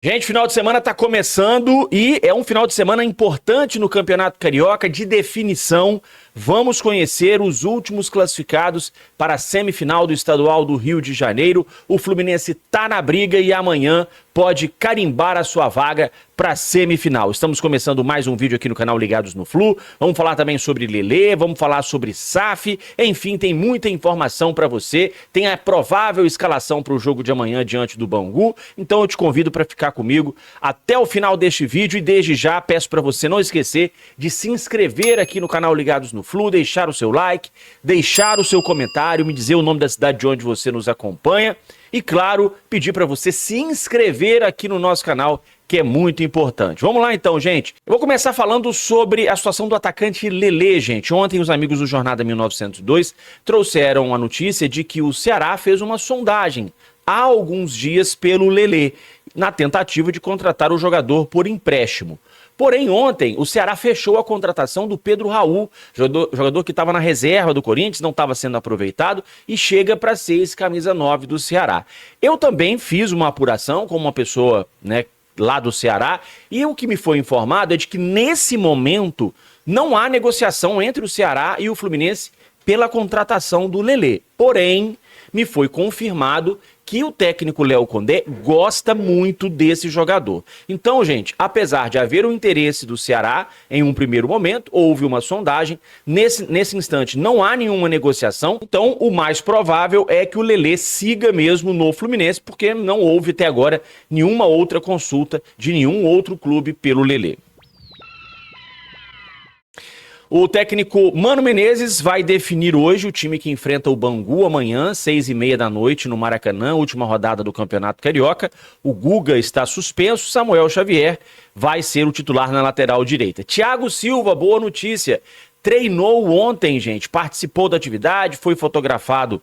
Gente, final de semana tá começando e é um final de semana importante no Campeonato Carioca de definição. Vamos conhecer os últimos classificados para a semifinal do Estadual do Rio de Janeiro. O Fluminense tá na briga e amanhã pode carimbar a sua vaga para a semifinal. Estamos começando mais um vídeo aqui no canal Ligados no Flu. Vamos falar também sobre Lelê, vamos falar sobre SAF. Enfim, tem muita informação para você. Tem a provável escalação para o jogo de amanhã diante do Bangu. Então eu te convido para ficar comigo até o final deste vídeo e desde já peço para você não esquecer de se inscrever aqui no canal Ligados no Flu, deixar o seu like, deixar o seu comentário, me dizer o nome da cidade de onde você nos acompanha e, claro, pedir para você se inscrever aqui no nosso canal, que é muito importante. Vamos lá então, gente. Eu vou começar falando sobre a situação do atacante Lelê, gente. Ontem os amigos do Jornada 1902 trouxeram a notícia de que o Ceará fez uma sondagem há alguns dias pelo Lelê, na tentativa de contratar o jogador por empréstimo. Porém, ontem, o Ceará fechou a contratação do Pedro Raul, jogador que estava na reserva do Corinthians, não estava sendo aproveitado e chega para ser esse camisa 9 do Ceará. Eu também fiz uma apuração com uma pessoa, lá do Ceará, e o que me foi informado é de que nesse momento não há negociação entre o Ceará e o Fluminense pela contratação do Lelê. Porém, me foi confirmado que o técnico Léo Condé gosta muito desse jogador. Então, gente, apesar de haver o interesse do Ceará em um primeiro momento, houve uma sondagem, nesse instante não há nenhuma negociação, então o mais provável é que o Lelê siga mesmo no Fluminense, porque não houve até agora nenhuma outra consulta de nenhum outro clube pelo Lelê. O técnico Mano Menezes vai definir hoje o time que enfrenta o Bangu amanhã, 6h30 da noite, no Maracanã, última rodada do Campeonato Carioca. O Guga está suspenso, Samuel Xavier vai ser o titular na lateral direita. Thiago Silva, boa notícia, treinou ontem, gente, participou da atividade, foi fotografado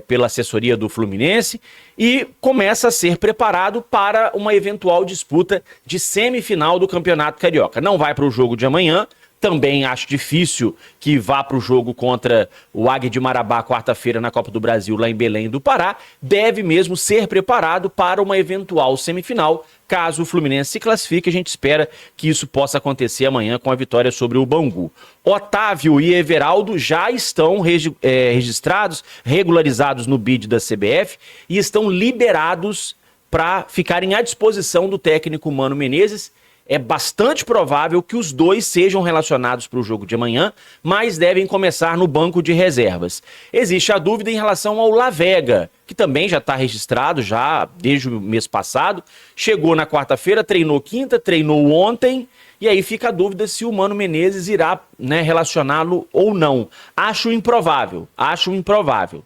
pela assessoria do Fluminense e começa a ser preparado para uma eventual disputa de semifinal do Campeonato Carioca. Não vai para o jogo de amanhã. Também acho difícil que vá para o jogo contra o Águia de Marabá quarta-feira na Copa do Brasil, lá em Belém do Pará. Deve mesmo ser preparado para uma eventual semifinal. Caso o Fluminense se classifique, a gente espera que isso possa acontecer amanhã com a vitória sobre o Bangu. Otávio e Everaldo já estão registrados, regularizados no BID da CBF e estão liberados para ficarem à disposição do técnico Mano Menezes. É bastante provável que os dois sejam relacionados para o jogo de amanhã, mas devem começar no banco de reservas. Existe a dúvida em relação ao Lavega, que também já está registrado já desde o mês passado. Chegou na quarta-feira, treinou quinta, treinou ontem, e aí fica a dúvida se o Mano Menezes irá relacioná-lo ou não. Acho improvável,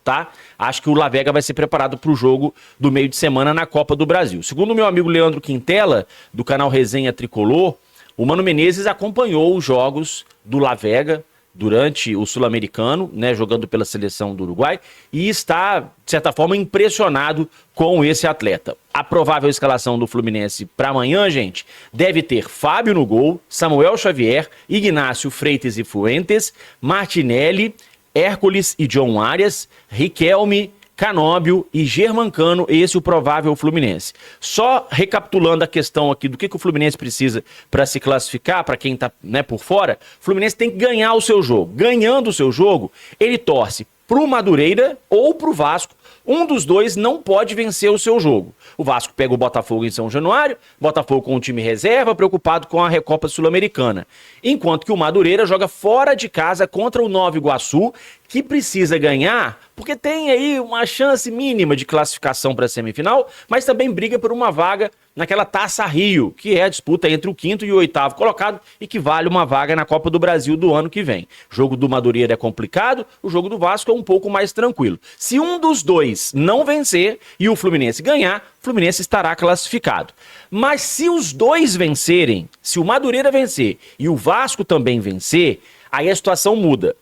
tá? Acho que o Lavega vai ser preparado para o jogo do meio de semana na Copa do Brasil. Segundo o meu amigo Leandro Quintela, do canal Resenha Tricolor, o Mano Menezes acompanhou os jogos do Lavega durante o Sul-Americano, jogando pela seleção do Uruguai, e está, de certa forma, impressionado com esse atleta. A provável escalação do Fluminense para amanhã, gente, deve ter Fábio no gol, Samuel Xavier, Ignácio Freitas e Fuentes, Martinelli, Hércules e John Arias, Riquelme, Canóbio e Germancano, esse é o provável Fluminense. Só recapitulando a questão aqui do que o Fluminense precisa para se classificar, para quem está por fora, o Fluminense tem que ganhar o seu jogo. Ganhando o seu jogo, ele torce para o Madureira ou para o Vasco. Um dos dois não pode vencer o seu jogo. O Vasco pega o Botafogo em São Januário, Botafogo com o time reserva, preocupado com a Recopa Sul-Americana. Enquanto que o Madureira joga fora de casa contra o Nova Iguaçu, que precisa ganhar, porque tem aí uma chance mínima de classificação para a semifinal, mas também briga por uma vaga naquela Taça Rio, que é a disputa entre o 5º e o 8º colocado e que vale uma vaga na Copa do Brasil do ano que vem. O jogo do Madureira é complicado, o jogo do Vasco é um pouco mais tranquilo. Se um dos dois não vencer e o Fluminense ganhar, o Fluminense estará classificado. Mas se os dois vencerem, se o Madureira vencer e o Vasco também vencer, aí a situação muda.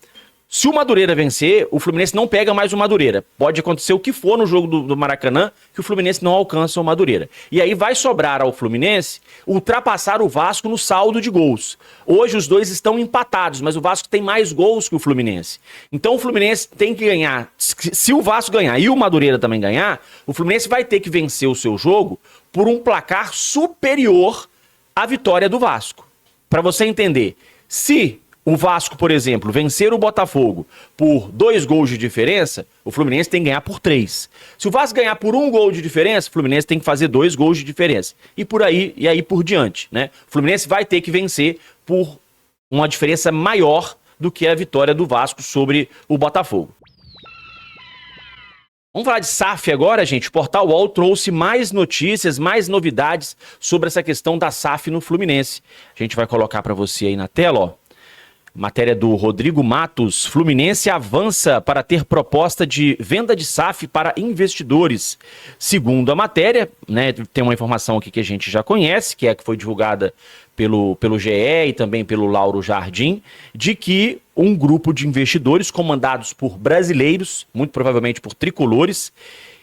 Se o Madureira vencer, o Fluminense não pega mais o Madureira. Pode acontecer o que for no jogo do Maracanã, que o Fluminense não alcança o Madureira. E aí vai sobrar ao Fluminense ultrapassar o Vasco no saldo de gols. Hoje os dois estão empatados, mas o Vasco tem mais gols que o Fluminense. Então o Fluminense tem que ganhar. Se o Vasco ganhar e o Madureira também ganhar, o Fluminense vai ter que vencer o seu jogo por um placar superior à vitória do Vasco. Para você entender, se o Vasco, por exemplo, vencer o Botafogo por 2 gols de diferença, o Fluminense tem que ganhar por 3. Se o Vasco ganhar por 1 gol de diferença, o Fluminense tem que fazer 2 gols de diferença. E por aí, e aí por diante, né? O Fluminense vai ter que vencer por uma diferença maior do que a vitória do Vasco sobre o Botafogo. Vamos falar de SAF agora, gente. O Portal UOL trouxe mais notícias, mais novidades sobre essa questão da SAF no Fluminense. A gente vai colocar para você aí na tela, ó. Matéria do Rodrigo Matos. Fluminense avança para ter proposta de venda de SAF para investidores. Segundo a matéria, né, tem uma informação aqui que a gente já conhece, que foi divulgada pelo GE e também pelo Lauro Jardim, de que um grupo de investidores comandados por brasileiros, muito provavelmente por tricolores,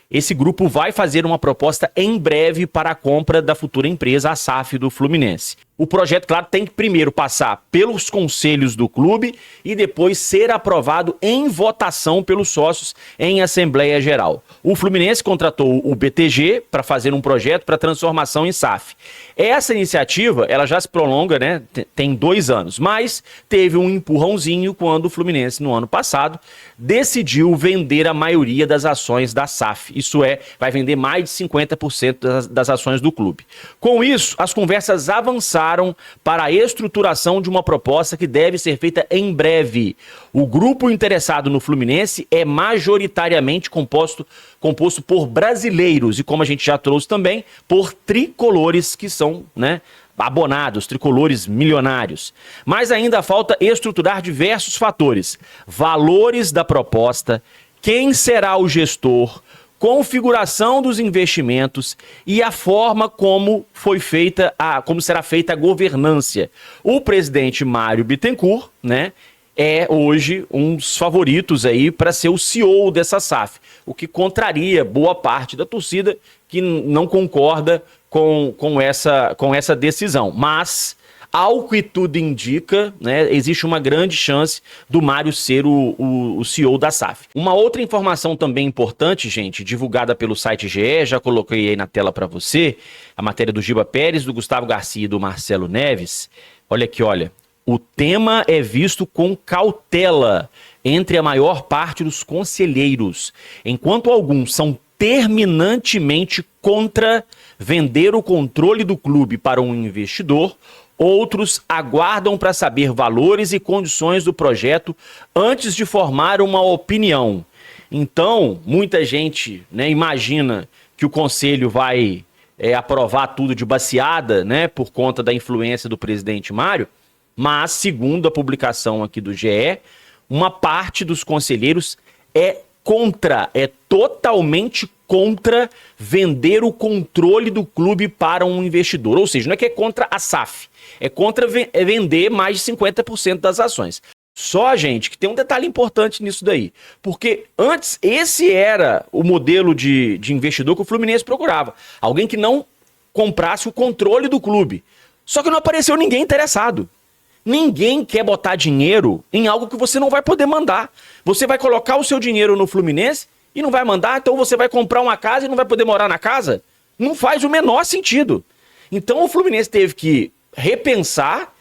esse grupo vai fazer uma proposta em breve para a compra da futura empresa, a SAF do Fluminense. O projeto, claro, tem que primeiro passar pelos conselhos do clube e depois ser aprovado em votação pelos sócios em Assembleia Geral. O Fluminense contratou o BTG para fazer um projeto para transformação em SAF. Essa iniciativa, ela já se prolonga, né? Tem 2 anos, mas teve um empurrãozinho quando o Fluminense, no ano passado, decidiu vender a maioria das ações da SAF. Isso é, vai vender mais de 50% das ações do clube. Com isso, as conversas avançaram para a estruturação de uma proposta que deve ser feita em breve. O grupo interessado no Fluminense é majoritariamente composto por brasileiros e, como a gente já trouxe também, por tricolores que são, né, abonados, tricolores milionários. Mas ainda falta estruturar diversos fatores: valores da proposta, quem será o gestor, configuração dos investimentos e a forma como será feita a governança. O presidente Mário Bittencourt, né, é hoje um dos favoritos aí para ser o CEO dessa SAF, o que contraria boa parte da torcida que não concorda com essa decisão. Mas, ao que tudo indica, né, existe uma grande chance do Mário ser o CEO da SAF. Uma outra informação também importante, gente, divulgada pelo site GE, já coloquei aí na tela para você, a matéria do Giba Pérez, do Gustavo Garcia e do Marcelo Neves. Olha aqui, olha. O tema é visto com cautela entre a maior parte dos conselheiros, enquanto alguns são terminantemente contra vender o controle do clube para um investidor, outros aguardam para saber valores e condições do projeto antes de formar uma opinião. Então, muita gente, né, imagina que o conselho vai aprovar tudo de baseada, né, por conta da influência do presidente Mário, mas, segundo a publicação aqui do GE, uma parte dos conselheiros é totalmente contra vender o controle do clube para um investidor. Ou seja, não é que é contra a SAF, é contra vender mais de 50% das ações. Só, gente, que tem um detalhe importante nisso daí, porque antes esse era o modelo de investidor que o Fluminense procurava. Alguém que não comprasse o controle do clube. Só que não apareceu ninguém interessado. Ninguém quer botar dinheiro em algo que você não vai poder mandar. Você vai colocar o seu dinheiro no Fluminense e não vai mandar, então você vai comprar uma casa e não vai poder morar na casa? Não faz o menor sentido. Então o Fluminense teve que repensar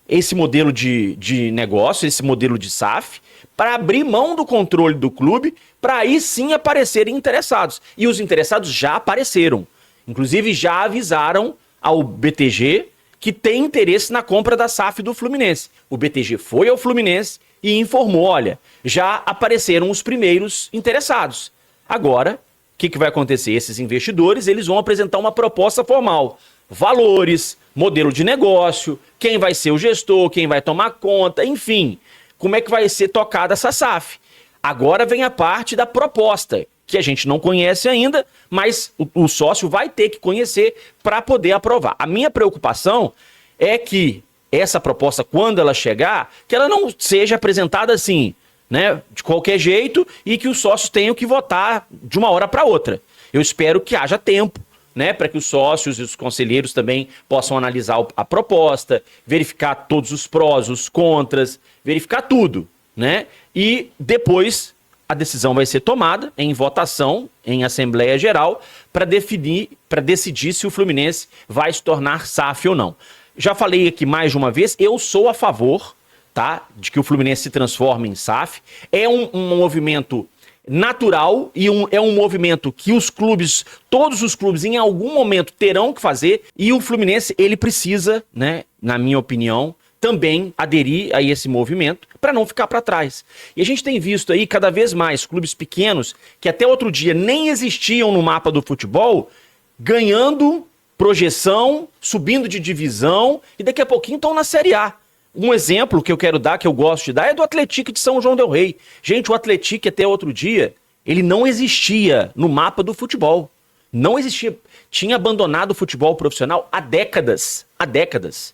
esse modelo de negócio, esse modelo de SAF, para abrir mão do controle do clube, para aí sim aparecerem interessados. E os interessados já apareceram. Inclusive já avisaram ao BTG que tem interesse na compra da SAF do Fluminense. O BTG foi ao Fluminense e informou, olha, já apareceram os primeiros interessados. Agora, o que vai acontecer? Esses investidores, eles vão apresentar uma proposta formal. Valores, modelo de negócio, quem vai ser o gestor, quem vai tomar conta, enfim, como é que vai ser tocada essa SAF. Agora vem a parte da proposta, que a gente não conhece ainda, mas o sócio vai ter que conhecer para poder aprovar. A minha preocupação é que essa proposta, quando ela chegar, que ela não seja apresentada assim, né, de qualquer jeito, e que os sócios tenham que votar de uma hora para outra. Eu espero que haja tempo, né, para que os sócios e os conselheiros também possam analisar a proposta, verificar todos os prós, os contras, verificar tudo, né, e depois a decisão vai ser tomada em votação, em Assembleia Geral, para decidir se o Fluminense vai se tornar SAF ou não. Já falei aqui mais de uma vez, eu sou a favor, tá, de que o Fluminense se transforme em SAF. É um movimento natural e é um movimento que os clubes, todos os clubes em algum momento terão que fazer, e o Fluminense, ele precisa, né, na minha opinião, também aderir a esse movimento para não ficar para trás. E a gente tem visto aí cada vez mais clubes pequenos que até outro dia nem existiam no mapa do futebol, ganhando projeção, subindo de divisão e daqui a pouquinho estão na Série A. Um exemplo que eu quero dar, que eu gosto de dar, é do Atlético de São João del Rei. Gente, o Atlético até outro dia, ele não existia no mapa do futebol. Não existia. Tinha abandonado o futebol profissional há décadas. Há décadas.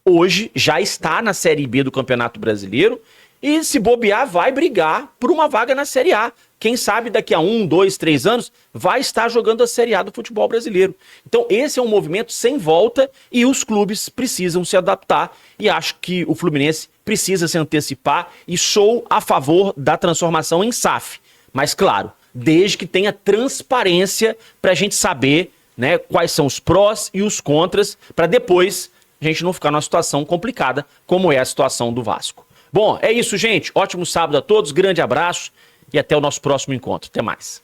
Hoje já está na Série B do Campeonato Brasileiro e, se bobear, vai brigar por uma vaga na Série A. Quem sabe daqui a 1, 2, 3 anos vai estar jogando a Série A do futebol brasileiro. Então esse é um movimento sem volta e os clubes precisam se adaptar e acho que o Fluminense precisa se antecipar e sou a favor da transformação em SAF. Mas claro, desde que tenha transparência para a gente saber, né, quais são os prós e os contras para depois a gente não ficar numa situação complicada como é a situação do Vasco. Bom, é isso, gente. Ótimo sábado a todos, grande abraço e até o nosso próximo encontro. Até mais.